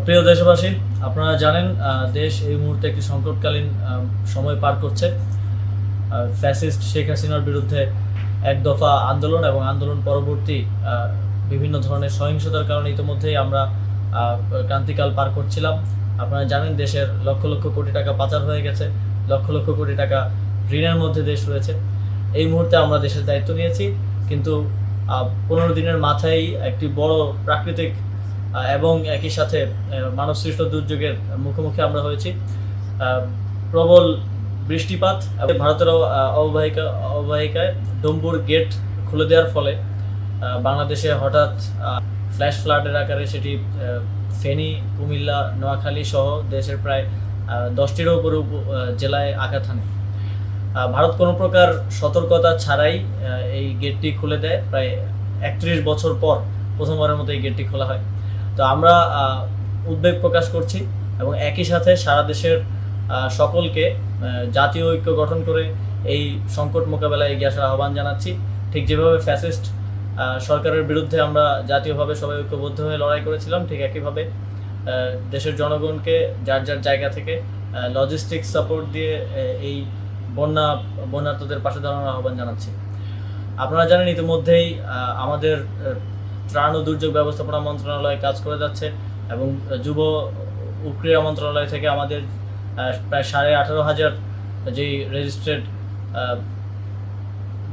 প্রিয় দেশবাসী, আপনারা জানেন দেশ এই মুহূর্তে একটি সংকটকালীন সময় পার করছে। ফ্যাসিস্ট শেখ হাসিনার বিরুদ্ধে এক দফা আন্দোলন এবং আন্দোলন পরবর্তী বিভিন্ন ধরনের সহিংসতার কারণে ইতিমধ্যেই আমরা ক্রান্তিকাল পার করছিলাম। আপনারা জানেন দেশের লক্ষ লক্ষ কোটি টাকা পাচার হয়ে গেছে, লক্ষ লক্ষ কোটি টাকা ঋণের মধ্যে দেশ রয়েছে। এই মুহূর্তে আমরা দেশের দায়িত্ব নিয়েছি, কিন্তু 15 দিনের মাথায় একটি বড় প্রাকৃতিক এবং একই সাথে মানবসৃষ্ট দুর্যোগের মুখোমুখি আমরা হয়েছি। প্রবল বৃষ্টিপাত, ভারতের অববাহিকায় ডম্বুর গেট খুলে দেওয়ার ফলে বাংলাদেশে হঠাৎ ফ্ল্যাশ ফ্লাডের আকারে সেটি ফেনী, কুমিল্লা, নোয়াখালী সহ দেশের প্রায় 10টিরও উপরে জেলায় আঘাত হানে। ভারত কোনো প্রকার সতর্কতা ছাড়াই এই গেটটি খুলে দেয়। প্রায় 31 বছর পর প্রথমবারের মতো এই গেটটি খোলা হয়। তো আমরা উদ্বেগ প্রকাশ করছি এবং একই সাথে সারা দেশের সকলকে জাতীয় ঐক্য গঠন করে এই সংকট মোকাবেলায় এগিয়ে আসার আহ্বান জানাচ্ছি। ঠিক যেভাবে ফ্যাসিস্ট সরকারের বিরুদ্ধে আমরা জাতীয়ভাবে সবাই ঐক্যবদ্ধ হয়ে লড়াই করেছিলাম, ঠিক একইভাবে দেশের জনগণকে যার যার জায়গা থেকে লজিস্টিক সাপোর্ট দিয়ে এই বন্যার্তদের পাশে দাঁড়ানোর আহ্বান জানাচ্ছি। আপনারা জানেন ইতিমধ্যেই আমাদের ত্রাণ ও দুর্যোগ ব্যবস্থাপনা মন্ত্রণালয় কাজ করে যাচ্ছে এবং যুব ও ক্রীড়া মন্ত্রণালয় থেকে আমাদের প্রায় 18,500 যেই রেজিস্ট্রেড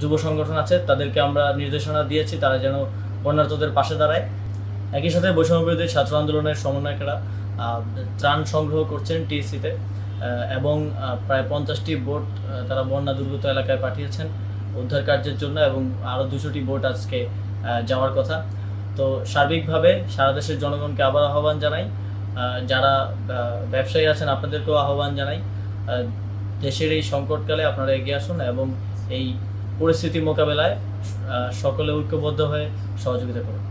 যুব সংগঠন আছে তাদেরকে আমরা নির্দেশনা দিয়েছি তারা যেন বন্যার্তদের পাশে দাঁড়ায়। একই সাথে বৈষম্যবিরোধী ছাত্র আন্দোলনের সমন্বয়কেরা ত্রাণ সংগ্রহ করছেন টিএসসিতে এবং প্রায় 50টি বোট তারা বন্যা দুর্গত এলাকায় পাঠিয়েছেন উদ্ধার কার্যের জন্য এবং আরও 200টি বোট আজকে যাওয়ার কথা। তো সার্বিকভাবে সারা দেশের জনগণকে আবার আহ্বান জানাই, যারা ব্যবসায়ী আছেন আপনাদেরকেও আহ্বান জানাই, দেশের এই সংকটকালে আপনারা এগিয়ে আসুন এবং এই পরিস্থিতি মোকাবেলায় সকলে ঐক্যবদ্ধ হয়ে সহযোগিতা করুন।